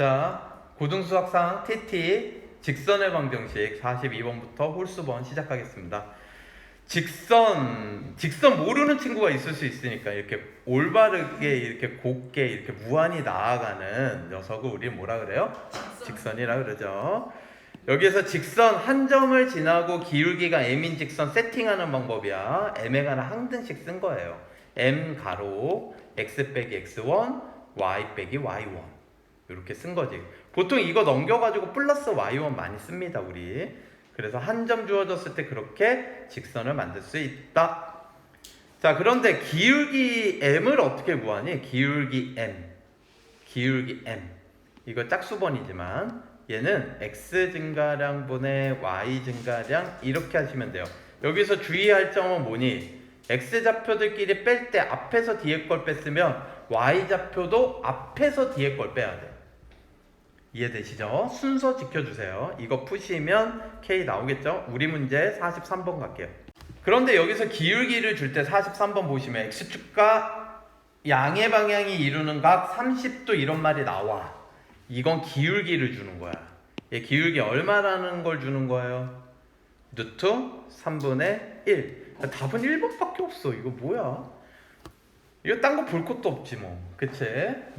자, 고등수학상 TT 직선의 방정식 42번부터 홀수번 시작하겠습니다. 직선 모르는 친구가 있을 수 있으니까 이렇게 올바르게 이렇게 곱게 이렇게 무한히 나아가는 녀석을 우리 뭐라 그래요? 직선이라 그러죠. 여기에서 직선 한 점을 지나고 기울기가 m인 직선 세팅하는 방법이야. m에 관한 항등식 쓴 거예요. m 가로 x 빼기 x1 y 빼기 y1 이렇게 쓴 거지. 보통 이거 넘겨가지고 플러스 y1 많이 씁니다 우리. 그래서 한 점 주어졌을 때 그렇게 직선을 만들 수 있다. 자, 그런데 기울기 m을 어떻게 구하니? 기울기 m 이거 짝수번이지만 얘는 x 증가량 분의 y 증가량 이렇게 하시면 돼요. 여기서 주의할 점은 뭐니? x 좌표들끼리 뺄 때 앞에서 뒤에 걸 뺐으면 y 좌표도 앞에서 뒤에 걸 빼야 돼. 이해되시죠? 순서 지켜주세요. 이거 푸시면 K 나오겠죠? 우리 문제 43번 갈게요. 그런데 여기서 기울기를 줄 때 43번 보시면 X축과 양의 방향이 이루는 각 30도 이런 말이 나와. 이건 기울기를 주는 거야. 얘 기울기 얼마라는 걸 주는 거예요? 루트 3분의 1. 답은 1번밖에 없어. 이거 뭐야? 이거 딴 거 볼 것도 없지 뭐. 그치?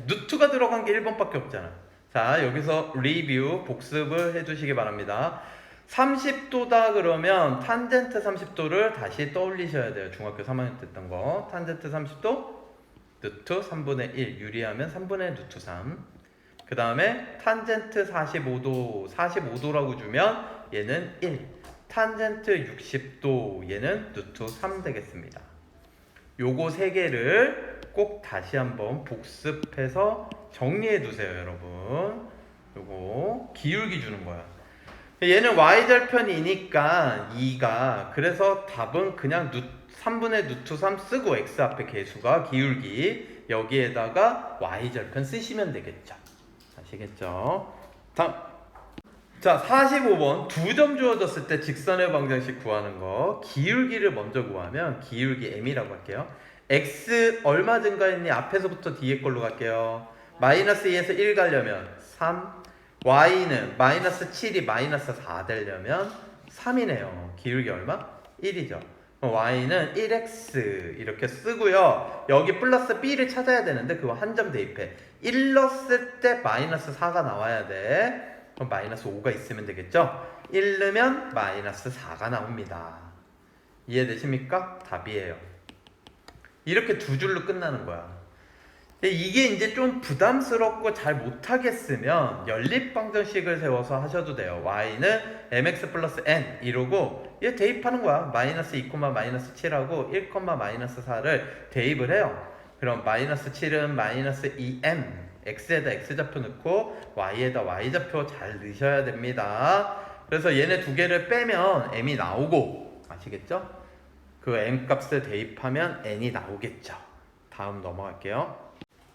루트가 들어간 게 1번밖에 없잖아. 자, 여기서 리뷰, 복습을 해주시기 바랍니다. 30도다 그러면 탄젠트 30도를 다시 떠올리셔야 돼요. 중학교 3학년 때 했던 거. 탄젠트 30도, 루트 3분의 1. 유리하면 3분의 루트 3. 그 다음에 탄젠트 45도라고 주면 얘는 1. 탄젠트 60도, 얘는 루트 3 되겠습니다. 요거 세 개를 꼭 다시 한번 복습해서 정리해 두세요, 여러분. 요거 기울기 주는 거야. 얘는 y절편이니까 2가, 그래서 답은 그냥 3분의 루트 3 쓰고 x 앞에 개수가 기울기, 여기에다가 y절편 쓰시면 되겠죠. 아시겠죠? 다음. 자, 45번 2점 주어졌을 때 직선의 방정식 구하는 거. 기울기를 먼저 구하면 기울기 m이라고 할게요. x 얼마 증가했니? 앞에서부터 뒤에 걸로 갈게요. 마이너스 2에서 1 가려면 3. y는 마이너스 7이 마이너스 4 되려면 3이네요. 기울기 얼마? 1이죠. y는 1x 이렇게 쓰고요. 여기 플러스 b를 찾아야 되는데 그거 한 점 대입해. 1 넣었을 때 마이너스 4가 나와야 돼. 그럼 마이너스 5가 있으면 되겠죠? 1 넣으면 마이너스 4가 나옵니다. 이해되십니까? 답이에요. 이렇게 두 줄로 끝나는 거야. 이게 이제 좀 부담스럽고 잘 못하겠으면 연립방정식을 세워서 하셔도 돼요. y는 mx 플러스 n 이러고 얘 대입하는 거야. 마이너스 2, 마이너스 7하고 1, 마이너스 4를 대입을 해요. 그럼 마이너스 7은 마이너스 2m, x에다 x좌표 넣고 y에다 y좌표 잘 넣으셔야 됩니다. 그래서 얘네 두 개를 빼면 m이 나오고, 아시겠죠? 그 m 값을 대입하면 n이 나오겠죠. 다음 넘어갈게요.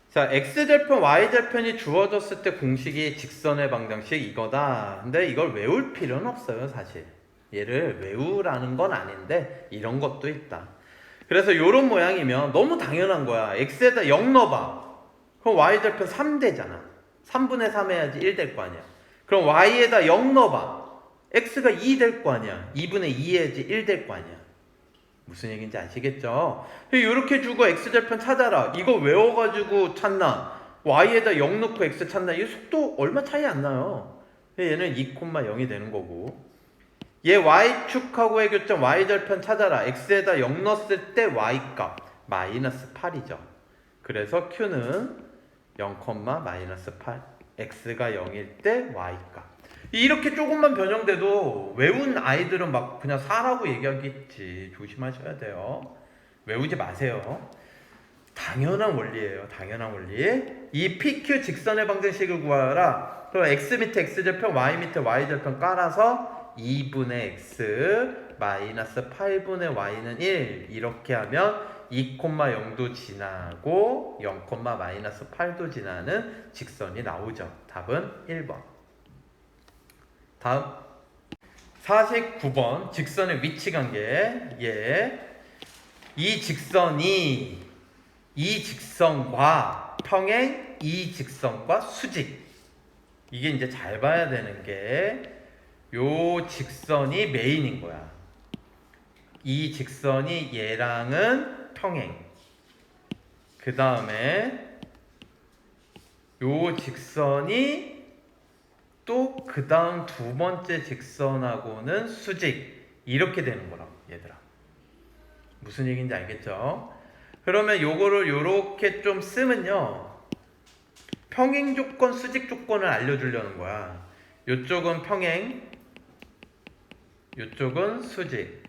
자, x절편, y절편이 주어졌을 때 공식이 직선의 방정식 이거다. 근데 이걸 외울 필요는 없어요, 사실. 얘를 외우라는 건 아닌데 이런 것도 있다. 그래서 이런 모양이면 너무 당연한 거야. x에다 0 넣어봐. 그럼 y절편 3 되잖아. 3분의 3 해야지 1 될 거 아니야. 그럼 y에다 0 넣어봐. x가 2 될 거 아니야. 2분의 2 해야지 1 될 거 아니야. 무슨 얘기인지 아시겠죠? 이렇게 주고 x절편 찾아라. 이거 외워가지고 찾나? y에다 0 넣고 x 찾나? 이 속도 얼마 차이 안 나요. 얘는 2,0이 되는 거고. 얘 y축하고의 교점 y절편 찾아라. x에다 0 넣었을 때 y값 마이너스 8이죠. 그래서 q는 0, 마이너스 8. x가 0일 때 y값. 이렇게 조금만 변형돼도 외운 아이들은 막 그냥 4라고 얘기하겠지. 조심하셔야 돼요. 외우지 마세요. 당연한 원리예요. 당연한 원리. 이 PQ 직선의 방정식을 구하라. 그럼 x 밑에 x절편, y 밑에 y절편 깔아서 2분의 x 마이너스 8분의 y는 1 이렇게 하면 2,0도 지나고 0, 마이너스 8도 지나는 직선이 나오죠. 답은 1번. 다음 49번 직선의 위치 관계. 이 직선이 이 직선과 평행, 이 직선과 수직 이게 이제 잘 봐야 되는 게 요 직선이 메인인 거야. 이 직선이 얘랑은 평행. 그 다음에 요 직선이 또 그 다음 두 번째 직선하고는 수직. 이렇게 되는 거라고 얘들아. 무슨 얘기인지 알겠죠? 그러면 요거를 요렇게 좀 쓰면요, 평행 조건, 수직 조건을 알려주려는 거야. 요쪽은 평행, 요쪽은 수직.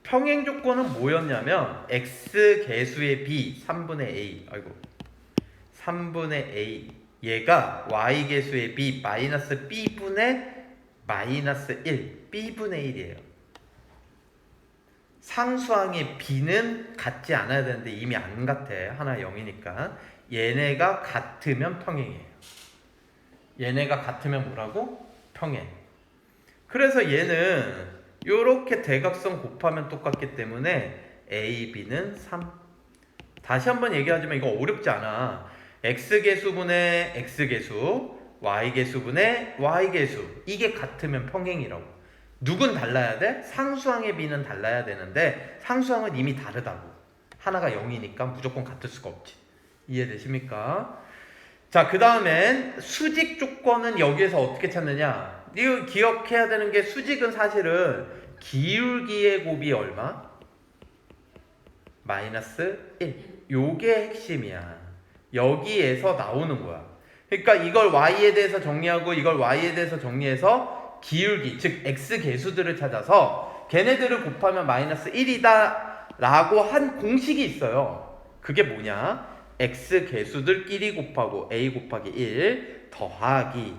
평행 조건은 뭐였냐면 x 개수의 b 3분의 a, 아이고 3분의 a, 얘가 y 개수의 b 마이너스 b분의 마이너스 1, b분의 1이에요. 상수항의 b는 같지 않아야 되는데 이미 안 같아. 하나 0이니까. 얘네가 같으면 평행이에요. 얘네가 같으면 뭐라고? 평행. 그래서 얘는 요렇게 대각선 곱하면 똑같기 때문에 a, b는 3. 다시 한번 얘기하지만 이거 어렵지 않아. x개수분의 x개수, y개수분의 y개수. 이게 같으면 평행이라고. 누군 달라야 돼? 상수항의 b는 달라야 되는데 상수항은 이미 다르다고. 하나가 0이니까 무조건 같을 수가 없지. 이해되십니까? 자, 그 다음엔 수직 조건은 여기에서 어떻게 찾느냐? 이거 기억해야 되는 게 수직은 사실은 기울기의 곱이 얼마? 마이너스 1. 요게 핵심이야. 여기에서 나오는 거야. 그러니까 이걸 y에 대해서 정리하고 이걸 y에 대해서 정리해서 기울기, 즉 x 개수들을 찾아서 걔네들을 곱하면 마이너스 1이다 라고 한 공식이 있어요. 그게 뭐냐? x 개수들끼리 곱하고 a 곱하기 1 더하기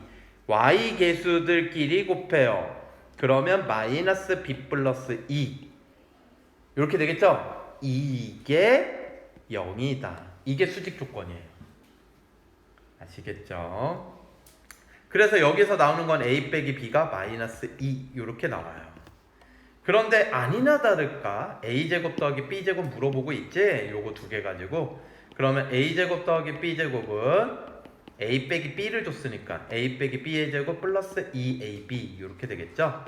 y 개수들끼리 곱해요. 그러면 마이너스 b 플러스 2 이렇게 되겠죠? 이게 0이다. 이게 수직 조건이에요. 아시겠죠? 그래서 여기서 나오는 건 a 빼기 b가 마이너스 2 이렇게 나와요. 그런데 아니나 다를까 a제곱 더하기 b제곱 물어보고 있지? 요거 두 개 가지고. 그러면 a제곱 더하기 b제곱은 a 빼기 b를 줬으니까 a 빼기 b의 제곱 플러스 2ab 이렇게 되겠죠?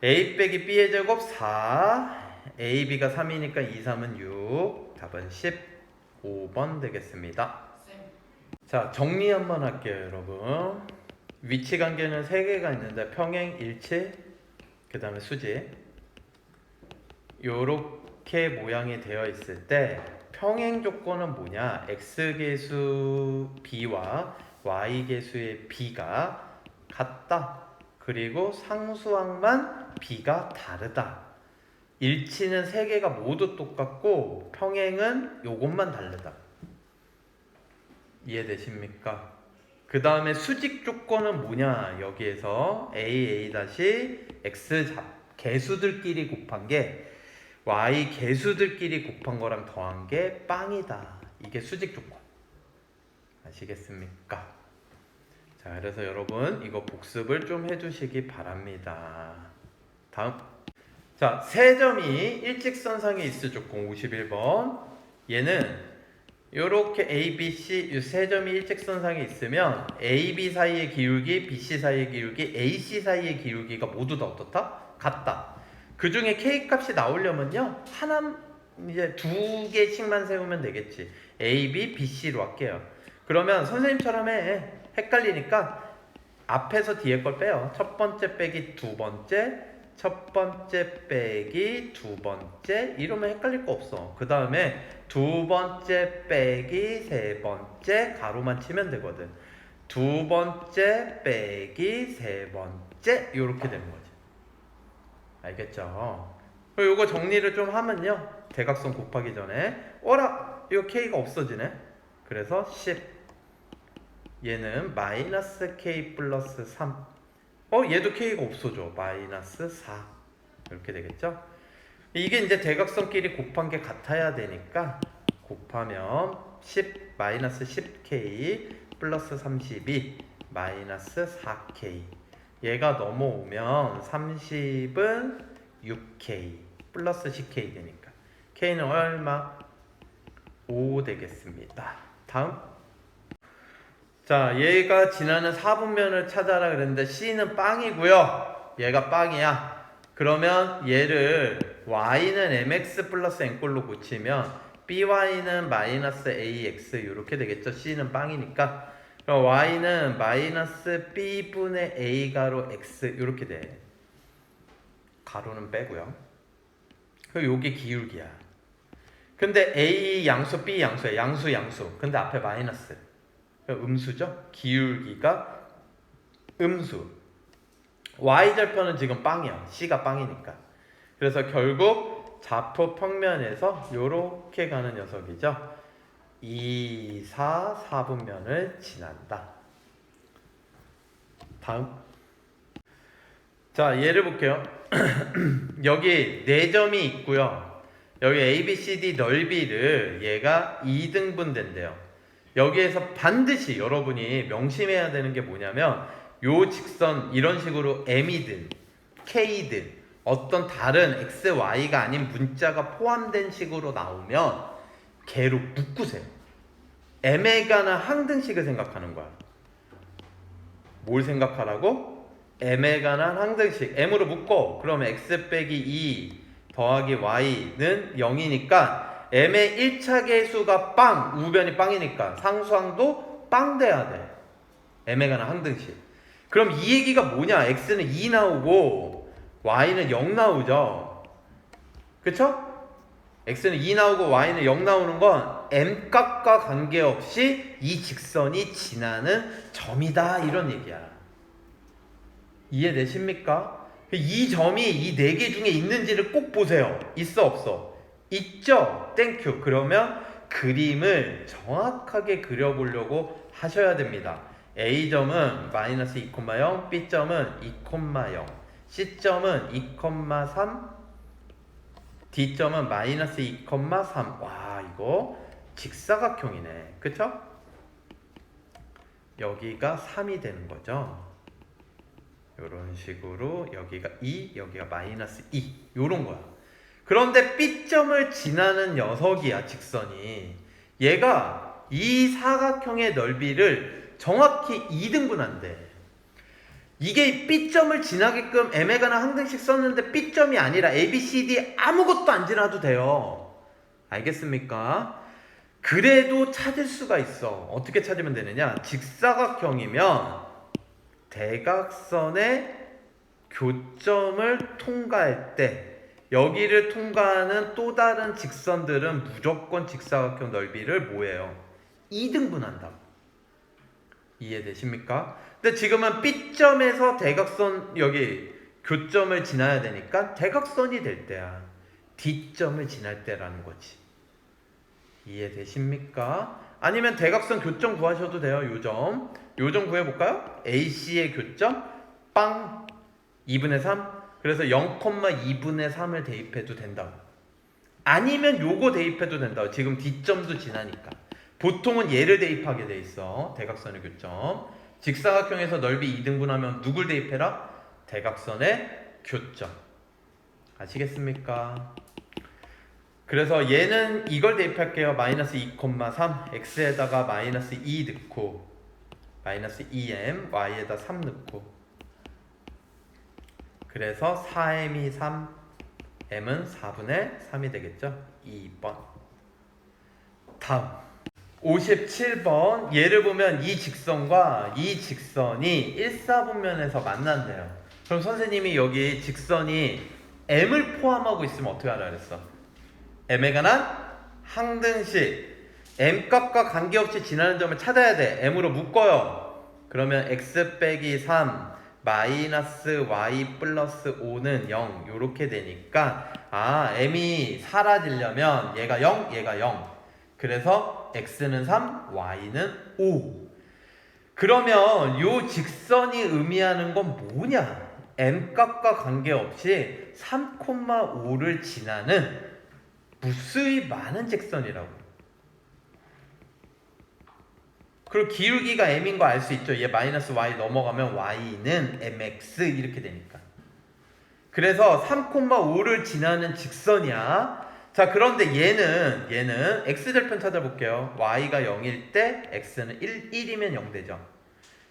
a 빼기 b의 제곱 4, ab가 3이니까 2, 3은 6, 답은 15번 되겠습니다. 자, 정리 한번 할게요, 여러분. 위치 관계는 3개가 있는데 평행, 일치, 그 다음에 수직. 요렇게 모양이 되어 있을 때 평행 조건은 뭐냐? x개수 b와 y개수의 b가 같다. 그리고 상수항만 b가 다르다. 일치는 3개가 모두 똑같고 평행은 요것만 다르다. 이해되십니까? 그 다음에 수직 조건은 뭐냐? 여기에서 x 개수들끼리 곱한 게 y 개수들끼리 곱한 거랑 더한 게 빵이다. 이게 수직 조건. 아시겠습니까? 자, 그래서 여러분 이거 복습을 좀 해주시기 바랍니다. 다음. 자, 세 점이 일직선상에 있을 조건 51번. 얘는 요렇게 A, B, C 이 세 점이 일직선상에 있으면 A, B 사이의 기울기, B, C 사이의 기울기, A, C 사이의 기울기가 모두 다 어떻다? 같다. 그 중에 K 값이 나오려면요 하나 이제 두 개씩만 세우면 되겠지. A, B, B, C로 할게요. 그러면 선생님처럼 해. 헷갈리니까 앞에서 뒤에 걸 빼요. 첫 번째 빼기 두 번째, 첫 번째 빼기 두 번째 이러면 헷갈릴 거 없어. 그 다음에 두 번째 빼기 세 번째 가로만 치면 되거든. 두 번째 빼기 세 번째 이렇게 되는 거지. 알겠죠? 요거 정리를 좀 하면요 대각선 곱하기 전에 어라 이거 K가 없어지네. 그래서 10 얘는 마이너스 K 플러스 3 얘도 K가 없어져. 마이너스 4 이렇게 되겠죠? 이게 이제 대각선끼리 곱한 게 같아야 되니까 곱하면 10 마이너스 10K 플러스 32 마이너스 4K 얘가 넘어오면 30은 6K 플러스 10K 되니까 K는 얼마? 5 되겠습니다. 다음. 자, 얘가 지나는 4분면을 찾아라 그랬는데 C는 빵이고요. 얘가 빵이야. 그러면 얘를 y는 mx 플러스 n꼴로 고치면 by는 마이너스 ax 이렇게 되겠죠. C는 빵이니까. 그럼 y는 마이너스 b분의 a 가로 x 이렇게 돼. 가로는 빼고요. 그리고 요게 기울기야. 근데 a 양수 b 양수야. 양수. 근데 앞에 마이너스. 음수죠. 기울기가 음수. y절편은 지금 빵이야. C가 빵이니까. 그래서 결국 좌표 평면에서 요렇게 가는 녀석이죠. 2, 4, 4분면을 지난다. 다음. 자, 예를 볼게요. 여기 4점이 있고요. 여기 ABCD 넓이를 얘가 2등분 된대요. 여기에서 반드시 여러분이 명심해야 되는 게 뭐냐면 요 직선 이런 식으로 m이든 k든 어떤 다른 x, y가 아닌 문자가 포함된 식으로 나오면 걔로 묶으세요. m에 관한 항등식을 생각하는 거야. 뭘 생각하라고? m에 관한 항등식. m으로 묶어. 그러면 x 빼기 2 더하기 y는 0이니까 m의 1차 계수가 빵, 우변이 빵이니까 상수항도 빵 돼야 돼. m에 관한 항등식. 그럼 이 얘기가 뭐냐? x는 2 나오고 y는 0 나오죠. 그쵸? x는 2 나오고 y는 0 나오는 건 m값과 관계없이 이 직선이 지나는 점이다 이런 얘기야. 이해되십니까? 이 점이 이 4개 중에 있는지를 꼭 보세요. 있어 없어? 있죠? 땡큐. 그러면 그림을 정확하게 그려보려고 하셔야 됩니다. A점은 마이너스 2,0, B점은 2,0, C점은 2,3, D점은 마이너스 2,3. 와, 이거 직사각형이네. 그쵸? 여기가 3이 되는 거죠. 이런 식으로 여기가 2, 여기가 마이너스 2 요런 거야. 그런데 B점을 지나는 녀석이야, 직선이. 얘가 이 사각형의 넓이를 정확히 2등분한대. 이게 B점을 지나게끔 m에 관한 항등식 썼는데 B점이 아니라 A, B, C, D 아무것도 안 지나도 돼요. 알겠습니까? 그래도 찾을 수가 있어. 어떻게 찾으면 되느냐? 직사각형이면 대각선의 교점을 통과할 때 여기를 통과하는 또 다른 직선들은 무조건 직사각형 넓이를 뭐예요? 2등분한다고. 이해되십니까? 근데 지금은 B점에서 대각선 여기 교점을 지나야 되니까 대각선이 될 때야. D점을 지날 때라는 거지. 이해되십니까? 아니면 대각선 교점 구하셔도 돼요. 요점 구해볼까요? AC의 교점 빵 2분의 3. 그래서 0,2분의 3을 대입해도 된다고. 아니면 요거 대입해도 된다고. 지금 D점도 지나니까. 보통은 얘를 대입하게 돼 있어. 대각선의 교점. 직사각형에서 넓이 2등분하면 누굴 대입해라? 대각선의 교점. 아시겠습니까? 그래서 얘는 이걸 대입할게요. 마이너스 2,3 x에다가 마이너스 2 넣고 마이너스 2m y에다 3 넣고 그래서 4m이 3 m은 4분의 3이 되겠죠. 2번. 다음 57번. 얘를 보면 이 직선과 이 직선이 1,4분면에서 만난대요. 그럼 선생님이 여기 직선이 m을 포함하고 있으면 어떻게 하라 그랬어? m에 관한 항등식. m값과 관계없이 지나는 점을 찾아야 돼. m으로 묶어요. 그러면 x 빼기 3 마이너스 y 플러스 5는 0 요렇게 되니까 m이 사라지려면 얘가 0 얘가 0. 그래서 x는 3 y는 5. 그러면 요 직선이 의미하는 건 뭐냐? m값과 관계없이 3,5를 지나는 무수히 많은 직선이라고. 그리고 기울기가 m인 거 알 수 있죠. 얘 마이너스 y 넘어가면 y는 mx 이렇게 되니까. 그래서 3,5를 지나는 직선이야. 자, 그런데 얘는 x절편 찾아볼게요. y가 0일 때 x는 1이면 0 되죠.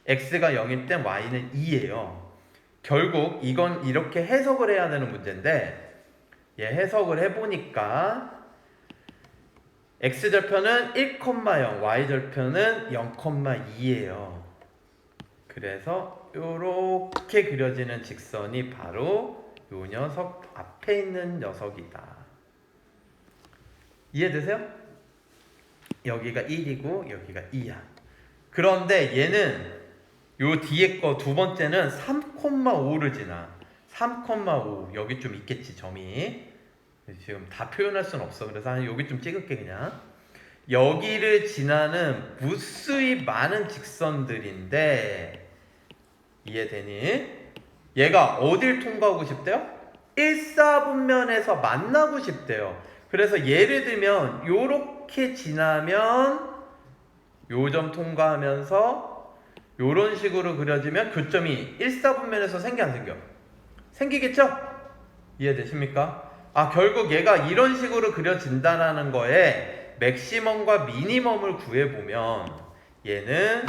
x가 0일 때 y는 2예요. 결국 이건 이렇게 해석을 해야 되는 문제인데 얘 해석을 해보니까 x절편은 1,0, y절편은 0,2예요. 그래서 이렇게 그려지는 직선이 바로 요 녀석 앞에 있는 녀석이다. 이해되세요? 여기가 1이고 여기가 2야. 그런데 얘는 요 뒤에 거 두 번째는 3,5를 지나. 3,5 여기 좀 있겠지 점이. 지금 다 표현할 수는 없어. 그래서 여기 좀 찍을게 그냥. 여기를 지나는 무수히 많은 직선들인데 이해되니? 얘가 어딜 통과하고 싶대요? 1사분면에서 만나고 싶대요. 그래서 예를 들면 요렇게 지나면 요 점 통과하면서 요런 식으로 그려지면 교점이 1사분면에서 생겨 안 생겨? 생기겠죠? 이해되십니까? 아, 결국 얘가 이런 식으로 그려진다는 거에 맥시멈과 미니멈을 구해보면 얘는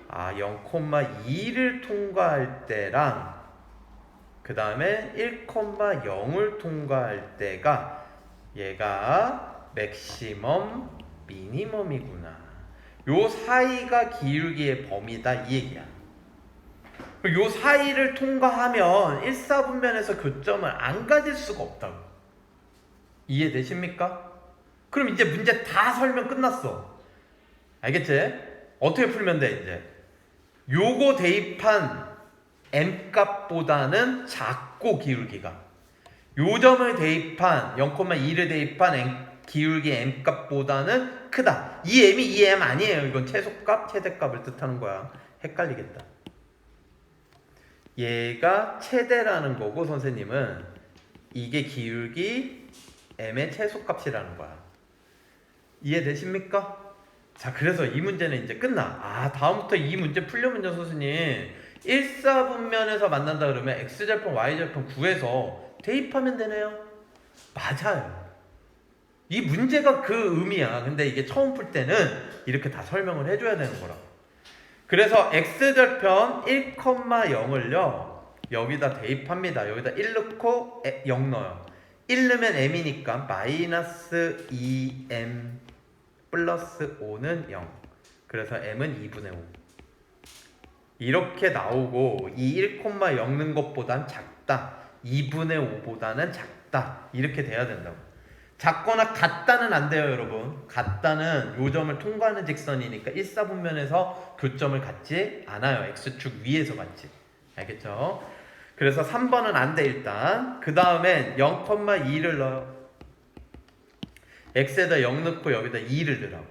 0,2를 통과할 때랑 그 다음에 1,0을 통과할 때가 얘가 맥시멈 미니멈이구나. 요 사이가 기울기의 범위다 이 얘기야. 요 사이를 통과하면 1사분면에서 교점을 안 가질 수가 없다고. 이해되십니까? 그럼 이제 문제 다 설명 끝났어. 알겠지? 어떻게 풀면 돼 이제? 요거 대입한 m값보다는 작고 기울기가 요 점을 대입한 0,2를 대입한 기울기 m값보다는 크다. 이 m이 이 m 아니에요. 이건 최소값, 최대값을 뜻하는 거야. 헷갈리겠다. 얘가 최대라는 거고 선생님은 이게 기울기 m의 최소값이라는 거야. 이해되십니까? 자, 그래서 이 문제는 이제 끝나. 다음부터 이 문제 풀려면요 선생님 1사분면에서 만난다 그러면 x절편, y절편 구해서 대입하면 되네요. 맞아요. 이 문제가 그 의미야. 근데 이게 처음 풀 때는 이렇게 다 설명을 해줘야 되는 거라고. 그래서 x절편 1,0을요 여기다 대입합니다. 여기다 1 넣고 0 넣어요. 1 넣으면 m이니까 마이너스 2m 플러스 5는 0. 그래서 m은 2분의 5. 이렇게 나오고 이 1,0 넣는 것보단 작다. 2분의 5보다는 작다. 이렇게 돼야 된다고. 작거나 같다는 안 돼요 여러분. 같다는 요 점을 통과하는 직선이니까 1사분면에서 교점을 갖지 않아요. x축 위에서 갖지. 알겠죠? 그래서 3번은 안 돼 일단. 그 다음엔 0,2를 넣어요. x에다 0 넣고 여기다 2를 넣으라고.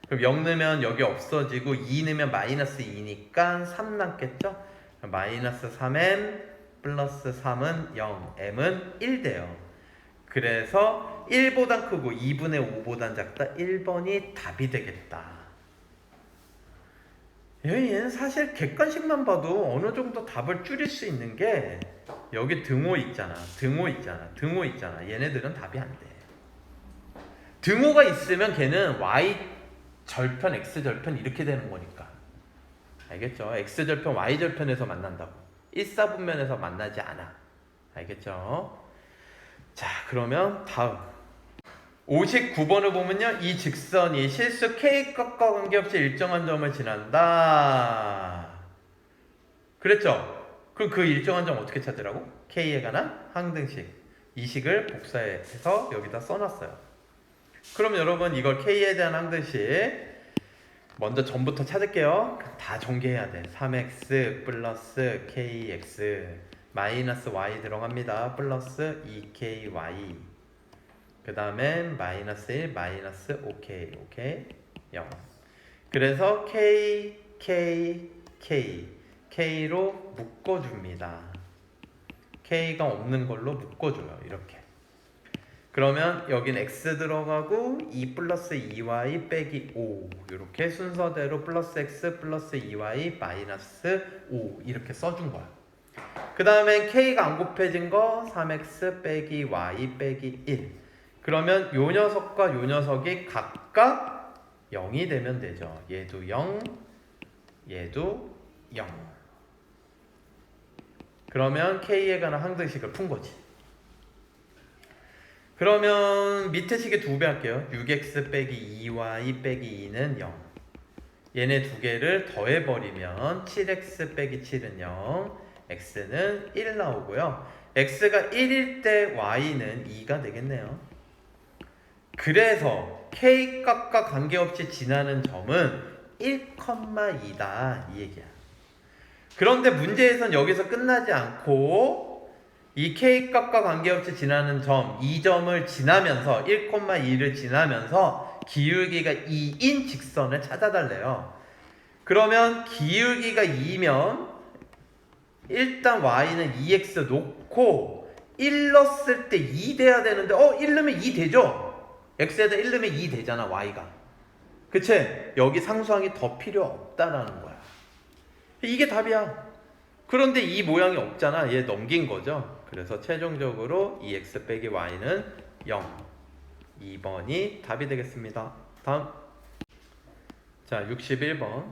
그럼 0 넣으면 여기 없어지고 2 넣으면 마이너스 2니까 3 남겠죠? 마이너스 3m 플러스 3은 0, m은 1 돼요. 그래서 1보다 크고 2분의 5보다 작다. 1번이 답이 되겠다. 얘는 사실 객관식만 봐도 어느 정도 답을 줄일 수 있는 게 여기 등호 있잖아. 얘네들은 답이 안 돼. 등호가 있으면 걔는 y절편, x절편 이렇게 되는 거니까. 알겠죠? x절편, y절편에서 만난다고. 1사분면에서 만나지 않아. 알겠죠? 자, 그러면 다음 59번을 보면요. 이 직선이 실수 k값과 관계없이 일정한 점을 지난다. 그랬죠? 그럼 그 일정한 점 어떻게 찾으라고? k에 관한 항등식. 이 식을 복사해서 여기다 써놨어요. 그럼 여러분 이걸 k에 대한 항등식 먼저 전부터 찾을게요. 다 전개해야 돼. 3x 플러스 kx 마이너스 y 들어갑니다. 플러스 2ky 그 다음에 마이너스 1 마이너스 5k 0. 그래서 k로 묶어줍니다. k가 없는 걸로 묶어줘요. 이렇게. 그러면 여긴 x 들어가고 2 플러스 2y 빼기 5 이렇게 순서대로 플러스 x 플러스 2y 마이너스 5 이렇게 써준 거야. 그 다음에 k가 안 곱해진 거 3x 빼기 y 빼기 1. 그러면 요 녀석과 요 녀석이 각각 0이 되면 되죠. 얘도 0, 얘도 0. 그러면 K에 관한 항등식을 푼 거지. 그러면 밑에 식의 2배 할게요. 6x 빼기 2y 빼기 2는 0. 얘네 두 개를 더해버리면 7x 빼기 7은 0, x는 1 나오고요. x가 1일 때 y는 2가 되겠네요. 그래서 k 값과 관계없이 지나는 점은 1,2다 이 얘기야. 그런데 문제에선 여기서 끝나지 않고 이 k 값과 관계없이 지나는 점, 이 점을 지나면서 1,2를 지나면서 기울기가 2인 직선을 찾아달래요. 그러면 기울기가 2면 일단 y는 2x 놓고 1 넣었을 때 2 돼야 되는데 1 넣으면 2 되죠? x에다 1 넣으면 2 되잖아 y가. 그치? 여기 상수항이 더 필요 없다라는 거야. 이게 답이야. 그런데 이 모양이 없잖아. 얘 넘긴 거죠. 그래서 최종적으로 2x 빼기 y는 0. 2번이 답이 되겠습니다. 다음. 자, 61번.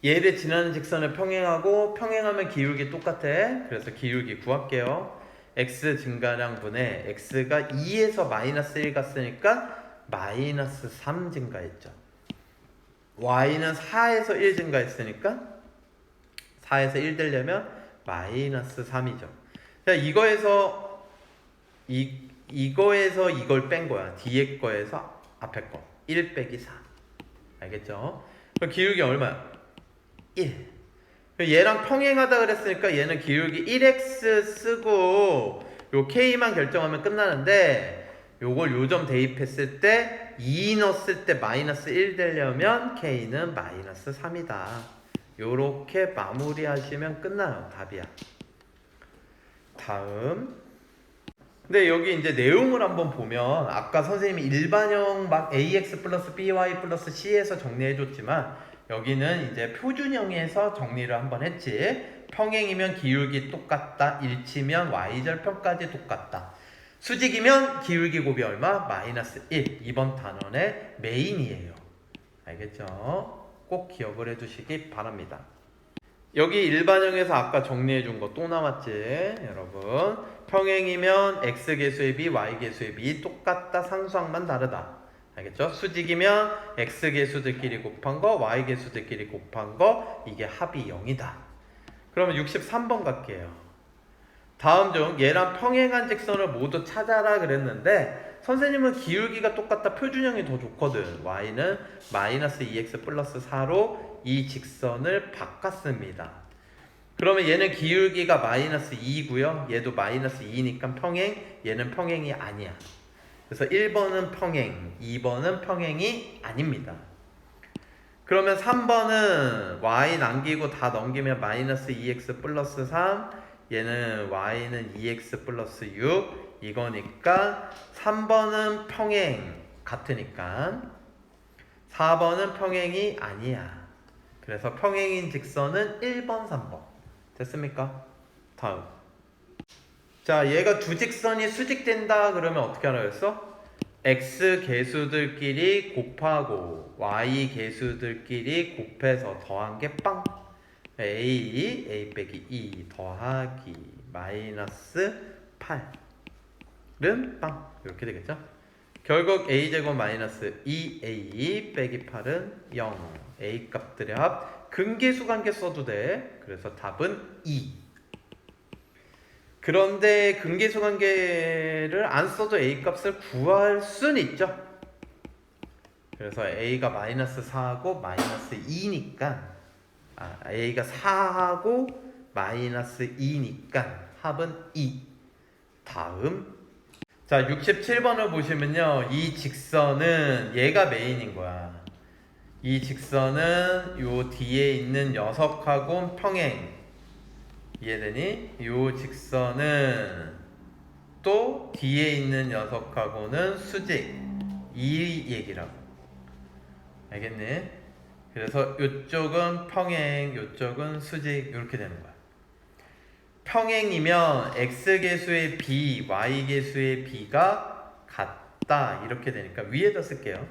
얘를 지나는 직선을 평행하고 평행하면 기울기 똑같아. 그래서 기울기 구할게요. x 증가량 분의 x가 2에서 마이너스 1 갔으니까 마이너스 3 증가했죠. y는 4에서 1 증가했으니까 4에서 1 되려면 마이너스 3이죠. 자, 이거에서 이걸 뺀 거야. 뒤에 거에서 앞에 거. 1 빼기 4. 알겠죠? 그럼 기울기 얼마야? 1. 얘랑 평행하다 그랬으니까 얘는 기울기 1x 쓰고 요 k만 결정하면 끝나는데 요걸 요점 대입했을 때 2 넣었을 때 마이너스 1 되려면 k는 마이너스 3이다. 요렇게 마무리하시면 끝나요. 답이야. 다음. 근데 여기 이제 내용을 한번 보면 아까 선생님이 일반형 막 ax 플러스 by 플러스 c에서 정리해줬지만 여기는 이제 표준형에서 정리를 한번 했지. 평행이면 기울기 똑같다. 일치면 y절편까지 똑같다. 수직이면 기울기 곱이 얼마? 마이너스 1. 이번 단원의 메인이에요. 알겠죠? 꼭 기억을 해두시기 바랍니다. 여기 일반형에서 아까 정리해준 거 또 남았지 여러분. 평행이면 x계수의 b, y계수의 b 똑같다. 상수항만 다르다. 알겠죠? 수직이면 x계수들끼리 곱한 거, y계수들끼리 곱한 거, 이게 합이 0이다. 그러면 63번 갈게요. 다음 중 얘랑 평행한 직선을 모두 찾아라 그랬는데 선생님은 기울기가 똑같다. 표준형이 더 좋거든. y는 마이너스 2x 플러스 4로 이 직선을 바꿨습니다. 그러면 얘는 기울기가 마이너스 2고요. 얘도 마이너스 2니까 평행, 얘는 평행이 아니야. 그래서 1번은 평행, 2번은 평행이 아닙니다. 그러면 3번은 y 남기고 다 넘기면 마이너스 2x 플러스 3, 얘는 y는 2x 플러스 6 이거니까 3번은 평행 같으니까 4번은 평행이 아니야. 그래서 평행인 직선은 1번, 3번. 됐습니까? 다음. 자, 얘가 두 직선이 수직된다 그러면 어떻게 하라 그랬어? x 계수들끼리 곱하고 y 계수들끼리 곱해서 더한 게 빵. a 빼기 2 더하기 마이너스 8은 빵. 이렇게 되겠죠? 결국 a제곱 마이너스 2a 빼기 8은 0. a 값들의 합 근계수 관계 써도 돼. 그래서 답은 2. 그런데 근계수 관계를 안 써도 a 값을 구할 수는 있죠. 그래서 a가 마이너스 4하고 마이너스 2니까 a가 4하고 마이너스 2니까 합은 2. 다음. 자, 67번을 보시면요. 이 직선은 얘가 메인인 거야. 이 직선은 요 뒤에 있는 녀석하고 평행. 이해되니? 요 직선은 또 뒤에 있는 녀석하고는 수직. 이 얘기라고. 알겠니? 그래서 요쪽은 평행, 요쪽은 수직. 이렇게 되는 거야. 평행이면 x계수의 b, y계수의 b가 같다 이렇게 되니까 위에다 쓸게요.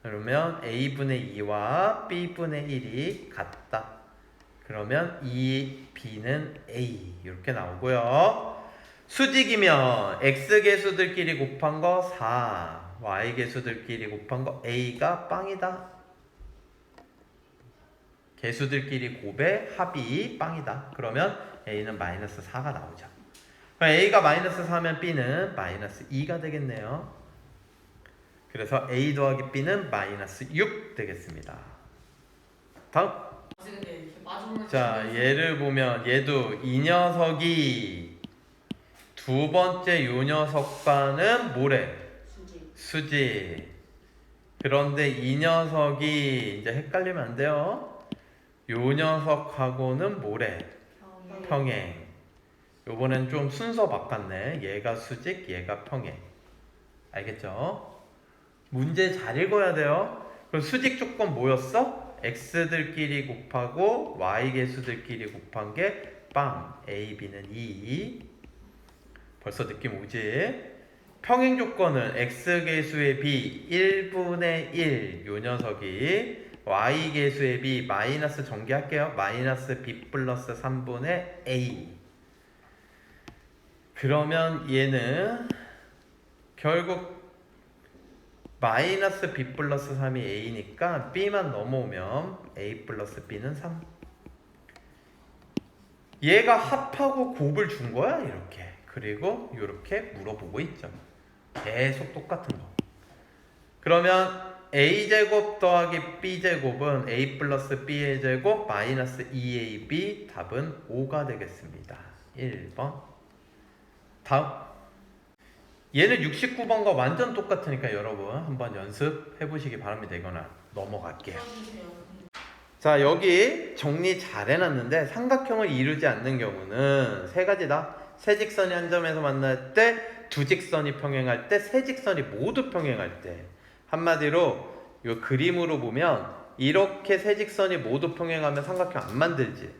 그러면 a분의 2와 b분의 1이 같다. 그러면 이 b는 a 이렇게 나오고요. 수직이면 x계수들끼리 곱한 거 4, y계수들끼리 곱한 거 a가 빵이다. 계수들끼리 곱의 합이 빵이다. 그러면 a는 마이너스 4가 나오죠. a가 마이너스 4면 b는 마이너스 2가 되겠네요. 그래서 a 더하기 b는 마이너스 6 되겠습니다. 다음. 자, 얘를 보면 얘도 이 녀석이 두 번째 요 녀석과는 뭐래? 수직. 그런데 이 녀석이 이제 헷갈리면 안 돼요. 요 녀석하고는 뭐래? 평행. 요번엔 좀 순서 바꿨네. 얘가 수직, 얘가 평행. 알겠죠? 문제 잘 읽어야 돼요. 그럼 수직 조건 뭐였어? x들끼리 곱하고 y계수들끼리 곱한 게 빵. a, b는 2. 벌써 느낌 오지? 평행 조건은 x계수의 b 1분의 1 요 녀석이 y계수의 b 마이너스 전개할게요. 마이너스 b 플러스 3분의 a. 그러면 얘는 결국 마이너스 b 플러스 3이 a니까 b만 넘어오면 a 플러스 b는 3. 얘가 합하고 곱을 준 거야 이렇게. 그리고 이렇게 물어보고 있죠. 계속 똑같은 거. 그러면 a제곱 더하기 b제곱은 a 플러스 b의 제곱 마이너스 2ab 답은 5가 되겠습니다. 1번. 다음. 얘는 69번과 완전 똑같으니까 여러분 한번 연습해 보시기 바랍니다. 이거는 넘어갈게요. 자, 여기 정리 잘 해놨는데 삼각형을 이루지 않는 경우는 세 가지다. 세 직선이 한 점에서 만날 때, 두 직선이 평행할 때, 세 직선이 모두 평행할 때. 한마디로 이 그림으로 보면 이렇게 세 직선이 모두 평행하면 삼각형 안 만들지.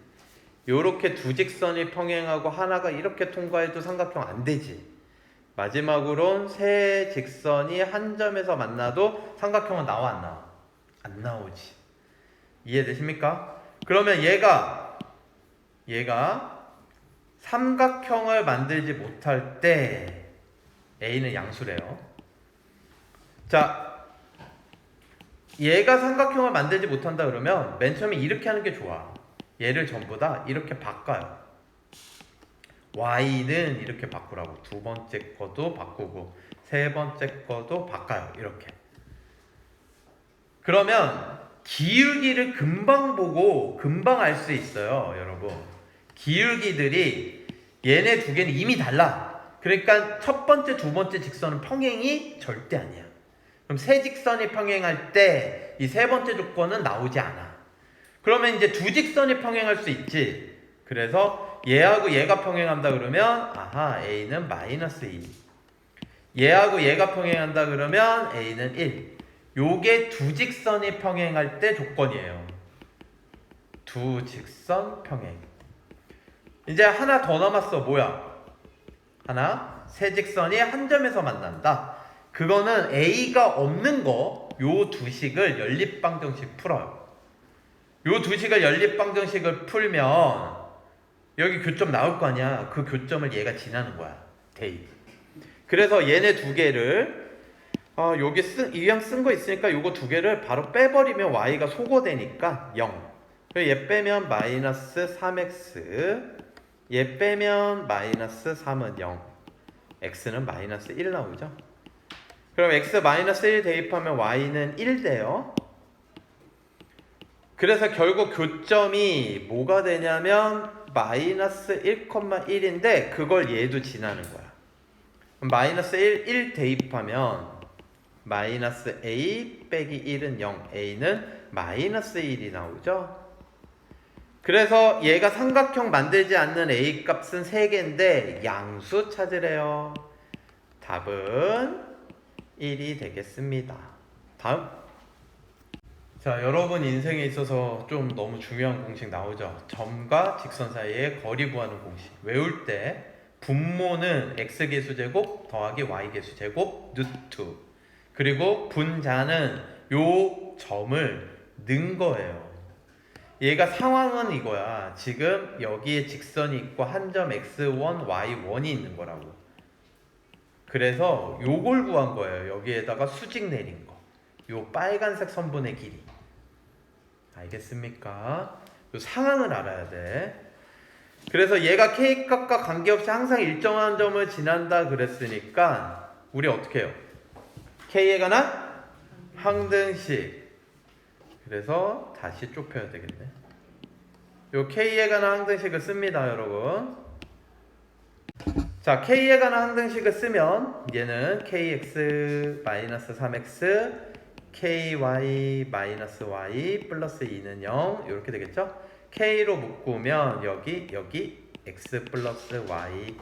요렇게 두 직선이 평행하고 하나가 이렇게 통과해도 삼각형 안 되지. 마지막으론 세 직선이 한 점에서 만나도 삼각형은 나와 안 나와? 안 나오지. 이해되십니까? 그러면 얘가 삼각형을 만들지 못할 때 A는 양수래요. 자, 얘가 삼각형을 만들지 못한다 그러면 맨 처음에 이렇게 하는 게 좋아. 얘를 전부 다 이렇게 바꿔요. y는 이렇게 바꾸라고. 두 번째 거도 바꾸고 세 번째 거도 바꿔요. 이렇게. 그러면 기울기를 금방 보고 금방 알 수 있어요. 여러분. 기울기들이 얘네 두 개는 이미 달라. 그러니까 첫 번째, 두 번째 직선은 평행이 절대 아니야. 그럼 세 직선이 평행할 때 이 세 번째 조건은 나오지 않아. 그러면 이제 두 직선이 평행할 수 있지. 그래서 얘하고 얘가 평행한다 그러면 아하, a는 마이너스 2. 얘하고 얘가 평행한다 그러면 a는 1. 요게 두 직선이 평행할 때 조건이에요. 두 직선 평행. 이제 하나 더 남았어. 뭐야? 하나, 세 직선이 한 점에서 만난다. 그거는 a가 없는 거, 요 두 식을 연립방정식 풀어요. 요 두 식을 연립방정식을 풀면 여기 교점 나올 거 아니야. 그 교점을 얘가 지나는 거야. 대입. 그래서 얘네 두 개를 여기 이왕 쓴 거 있으니까 요거 두 개를 바로 빼버리면 y가 소거되니까 0. 그리고 얘 빼면 마이너스 3x. 얘 빼면 마이너스 3은 0. x는 마이너스 1 나오죠. 그럼 x 마이너스 1 대입하면 y는 1 돼요. 그래서 결국 교점이 뭐가 되냐면 마이너스 1,1인데 그걸 얘도 지나는 거야. 그럼 마이너스 1 대입하면 마이너스 a 빼기 1은 0. a는 마이너스 1이 나오죠. 그래서 얘가 삼각형 만들지 않는 a 값은 3개인데 양수 찾으래요. 답은 1이 되겠습니다. 다음. 자, 여러분 인생에 있어서 좀 너무 중요한 공식 나오죠. 점과 직선 사이의 거리 구하는 공식. 외울 때 분모는 x계수제곱 더하기 y계수제곱 루트. 그리고 분자는 요 점을 넣은 거예요. 얘가 상황은 이거야. 지금 여기에 직선이 있고 한 점 x1, y1이 있는 거라고. 그래서 요걸 구한 거예요. 여기에다가 수직 내린 거. 요 빨간색 선분의 길이. 알겠습니까? 요 상황을 알아야 돼. 그래서 얘가 k값과 관계없이 항상 일정한 점을 지난다 그랬으니까 우리 어떻게 해요? k에 관한 항등식. 그래서 다시 좁혀야 되겠네. 요 k에 관한 항등식을 씁니다, 여러분. 자, k에 관한 항등식을 쓰면 얘는 kx-3x ky-y 플러스 2는 0 이렇게 되겠죠? k로 묶으면 여기 x 플러스 y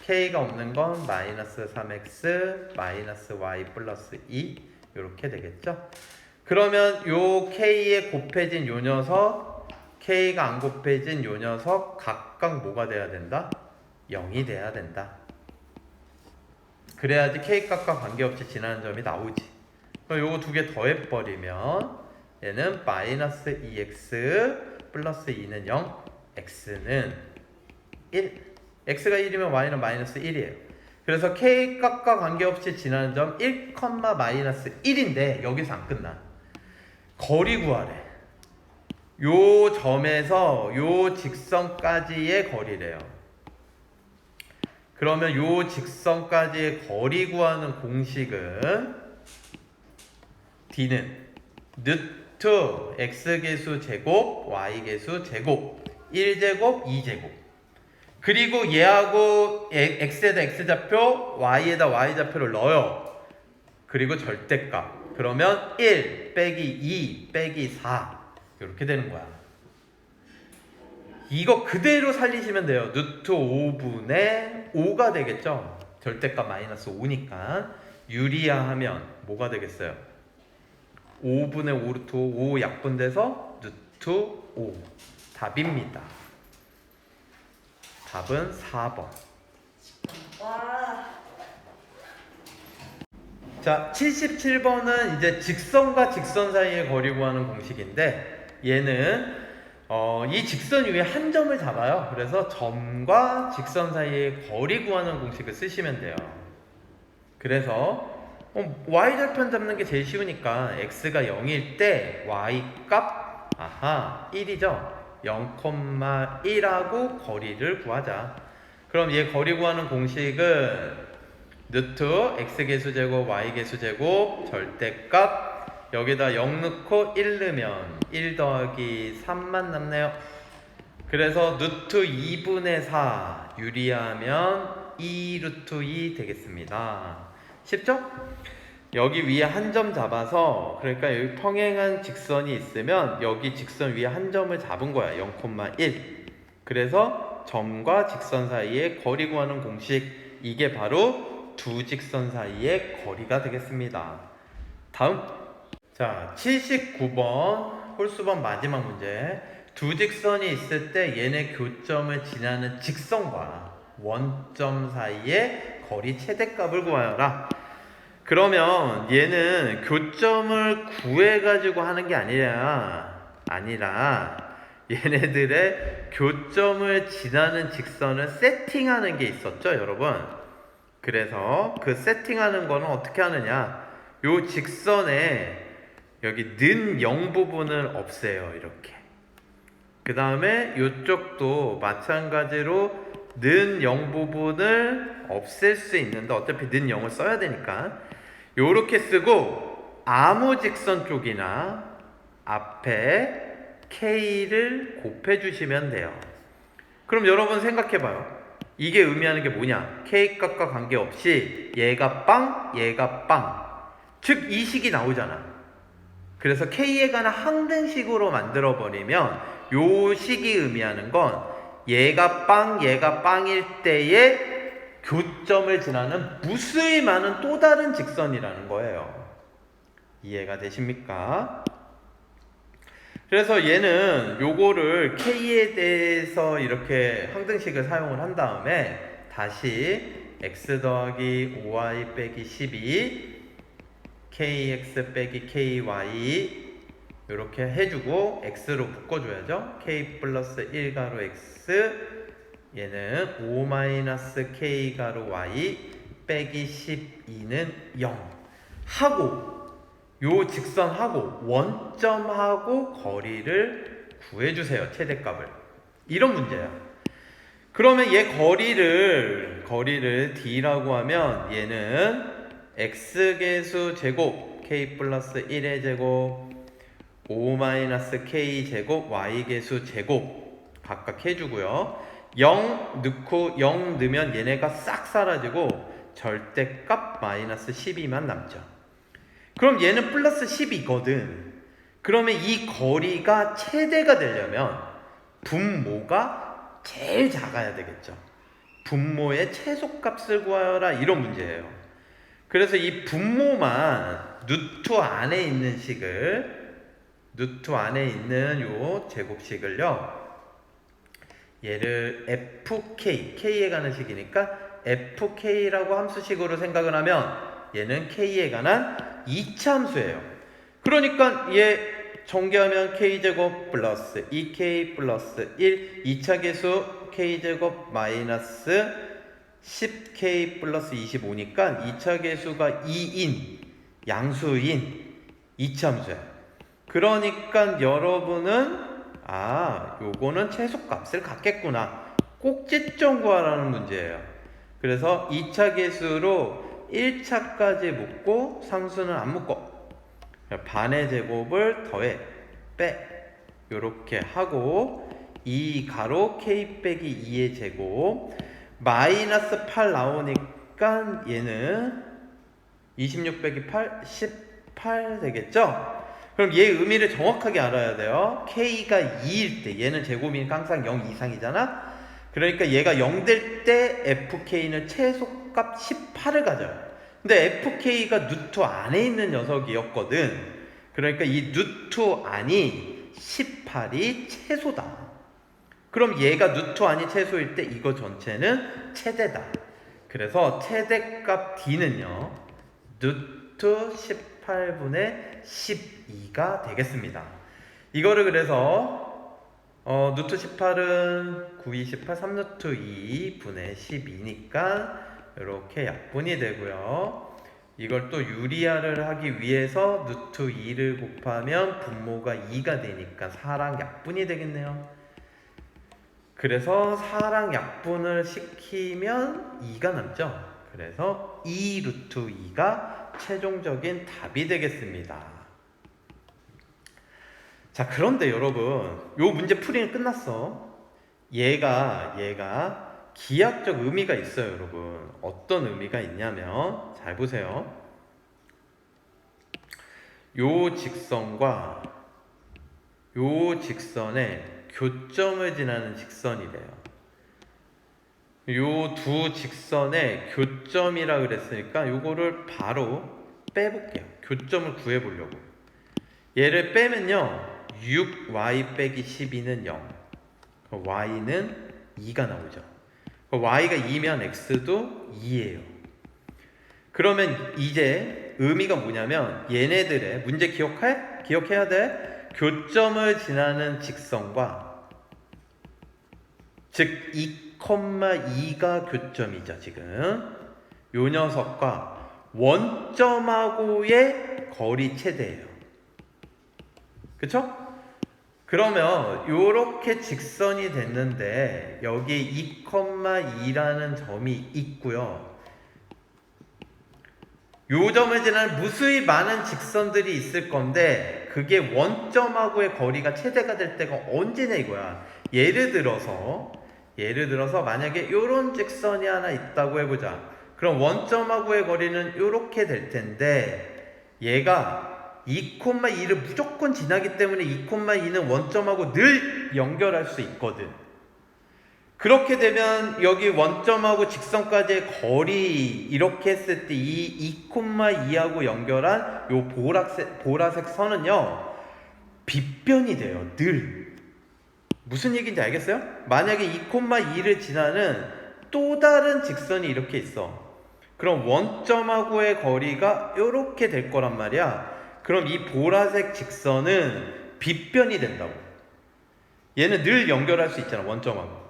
k가 없는 건 마이너스 3x 마이너스 y 플러스 2 이렇게 되겠죠? 그러면 요 k에 곱해진 요 녀석 k가 안 곱해진 요 녀석 각각 뭐가 돼야 된다? 0이 돼야 된다. 그래야지 k값과 관계없이 지나는 점이 나오지. 그럼 요거 두 개 더해버리면 얘는 마이너스 2x 플러스 2는 0 x는 1 x가 1이면 y는 마이너스 1이에요. 그래서 k값과 관계없이 지나는 점 1, 마이너스 1인데 여기서 안 끝나. 거리 구하래. 요 점에서 요 직선까지의 거리래요. 그러면 요 직선까지의 거리 구하는 공식은 D는 루트 x계수 제곱 y계수 제곱 1제곱 2제곱 그리고 얘하고 x에다 x좌표 y에다 y좌표를 넣어요. 그리고 절대값 그러면 1 빼기 2 빼기 4 이렇게 되는 거야. 이거 그대로 살리시면 돼요. 루트 5분의 5가 되겠죠. 절대값 마이너스 5니까 유리화하면 뭐가 되겠어요? 5분의 5 루트 5 약분돼서 루트 5 답입니다. 답은 4번. 자, 77번은 이제 직선과 직선 사이의 거리 구하는 공식인데 얘는 이 직선 위에 한 점을 잡아요. 그래서 점과 직선 사이의 거리 구하는 공식을 쓰시면 돼요. 그래서 y절편 잡는 게 제일 쉬우니까 x가 0일 때 y값 1이죠. 0,1하고 거리를 구하자. 그럼 얘 거리 구하는 공식은 루트 x계수제곱 y계수제곱 절대값 여기다 0 넣고 1 넣으면 1 더하기 3만 남네요. 그래서 루트 2분의 4 유리하면 2 루트 2 되겠습니다. 쉽죠? 여기 위에 한 점 잡아서 그러니까 여기 평행한 직선이 있으면 여기 직선 위에 한 점을 잡은 거야. 0,1 그래서 점과 직선 사이의 거리 구하는 공식 이게 바로 두 직선 사이의 거리가 되겠습니다. 다음 자 79번 홀수번 마지막 문제 두 직선이 있을 때 얘네 교점을 지나는 직선과 원점 사이의 거리 최대값을 구하여라. 그러면 얘는 교점을 구해가지고 하는 게 아니라 얘네들의 교점을 지나는 직선을 세팅하는 게 있었죠, 여러분. 그래서 그 세팅하는 거는 어떻게 하느냐? 요 직선에 여기 는 0 부분을 없애요, 이렇게. 그 다음에 요쪽도 마찬가지로 는 0 부분을 없앨 수 있는데 어차피 는 0을 써야 되니까 요렇게 쓰고 아무 직선 쪽이나 앞에 K를 곱해주시면 돼요. 그럼 여러분 생각해봐요. 이게 의미하는 게 뭐냐? K값과 관계없이 얘가 빵, 얘가 빵. 즉 이 식이 나오잖아. 그래서 K에 관한 항등식으로 만들어버리면 요 식이 의미하는 건 얘가 빵, 얘가 빵일 때의 교점을 지나는 무수히 많은 또 다른 직선이라는 거예요. 이해가 되십니까? 그래서 얘는 요거를 k에 대해서 이렇게 항등식을 사용을 한 다음에 다시 x 더하기 5y 빼기 12 kx 빼기 ky 이렇게 해주고 x로 묶어줘야죠. k 플러스 1 가로 x 얘는 5 마이너스 k 가로 y 빼기 12는 0 하고 요 직선하고 원점하고 거리를 구해주세요. 최대값을. 이런 문제야. 그러면 얘 거리를 d라고 하면 얘는 x계수 제곱 k 플러스 1의 제곱 5 마이너스 k 제곱 y계수 제곱 각각 해주고요. 0 넣고 0 넣으면 얘네가 싹 사라지고 절대값 마이너스 12만 남죠. 그럼 얘는 플러스 10이거든. 그러면 이 거리가 최대가 되려면 분모가 제일 작아야 되겠죠. 분모의 최소값을 구하여라 이런 문제예요. 그래서 이 분모만 루트 안에 있는 루트 안에 있는 요 제곱식을요. 얘를 fk에 관한 식이니까 fk라고 함수식으로 생각을 하면 얘는 k에 관한 2차 함수예요. 그러니까 얘 전개하면 k제곱 플러스 2k 플러스 1 2차 계수 k제곱 마이너스 10k 플러스 25니까 2차 계수가 2인 양수인 2차 함수예요. 그러니까 여러분은 요거는 최소값을 갖겠구나. 꼭지점 구하라는 문제예요. 그래서 2차 계수로 1차까지 묶고 상수는 안 묶어. 반의 제곱을 더해 빼 요렇게 하고 2 가로 k 빼기 2의 제곱 마이너스 8 나오니까 얘는 26 빼기 8 18 되겠죠? 그럼 얘 의미를 정확하게 알아야 돼요. k가 2일 때 얘는 제곱이니까 항상 0 이상이잖아. 그러니까 얘가 0 될 때 fk는 최소값 18을 가져요. 근데 fk가 루트 안에 있는 녀석이었거든. 그러니까 이 루트 안이 18이 최소다. 그럼 얘가 루트 안이 최소일 때 이거 전체는 최대다. 그래서 최대값 d는요. 루트 18분의 12가 되겠습니다. 이거를 그래서 루트 18은 9, 28, 3루트 2분의 12니까 이렇게 약분이 되고요. 이걸 또 유리화를 하기 위해서 루트 2를 곱하면 분모가 2가 되니까 4랑 약분이 되겠네요. 그래서 4랑 약분을 시키면 2가 남죠. 그래서 2 루트 2가 최종적인 답이 되겠습니다. 자, 그런데 여러분, 요 문제 풀이는 끝났어. 얘가 기하학적 의미가 있어요, 여러분. 어떤 의미가 있냐면, 잘 보세요. 요 직선과 요 직선의 교점을 지나는 직선이래요. 요 두 직선의 교점이라 그랬으니까 요거를 바로 빼볼게요. 교점을 구해보려고. 얘를 빼면요 6y 빼기 12는 0 y는 2가 나오죠. y가 2면 x도 2예요. 그러면 이제 의미가 뭐냐면 얘네들의 문제 기억해야 돼. 교점을 지나는 직선과 즉 2,2가 교점이죠. 지금 요 녀석과 원점하고의 거리 최대예요. 그쵸? 그러면 요렇게 직선이 됐는데 여기 2,2라는 점이 있고요. 요 점을 지나는 무수히 많은 직선들이 있을 건데 그게 원점하고의 거리가 최대가 될 때가 언제냐 이거야. 예를 들어서 만약에 요런 직선이 하나 있다고 해보자. 그럼 원점하고의 거리는 요렇게 될 텐데 얘가 2,2를 무조건 지나기 때문에 2,2는 원점하고 늘 연결할 수 있거든. 그렇게 되면 여기 원점하고 직선까지의 거리 이렇게 했을 때 이 2,2하고 연결한 요 보라색 선은요 빗변이 돼요. 늘. 무슨 얘기인지 알겠어요? 만약에 2,2를 지나는 또 다른 직선이 이렇게 있어. 그럼 원점하고의 거리가 이렇게 될 거란 말이야. 그럼 이 보라색 직선은 빗변이 된다고. 얘는 늘 연결할 수 있잖아, 원점하고.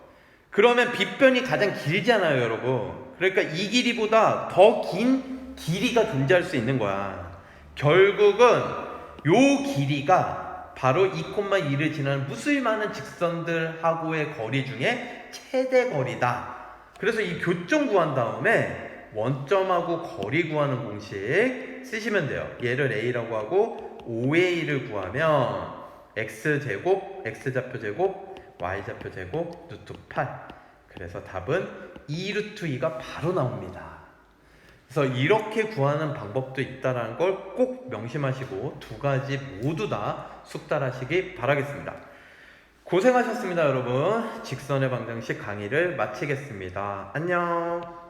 그러면 빗변이 가장 길잖아요, 여러분. 그러니까 이 길이보다 더 긴 길이가 존재할 수 있는 거야. 결국은 요 길이가 바로 2,2를 지나는 무수히 많은 직선들하고의 거리 중에 최대 거리다. 그래서 이 교점 구한 다음에 원점하고 거리 구하는 공식 쓰시면 돼요. 얘를 A라고 하고 5A를 구하면 X제곱, X좌표 제곱, Y좌표 제곱, 루트 8. 그래서 답은 2 루트 2가 바로 나옵니다. 그래서 이렇게 구하는 방법도 있다는 걸 꼭 명심하시고 두 가지 모두 다 숙달하시기 바라겠습니다. 고생하셨습니다, 여러분. 직선의 방정식 강의를 마치겠습니다. 안녕.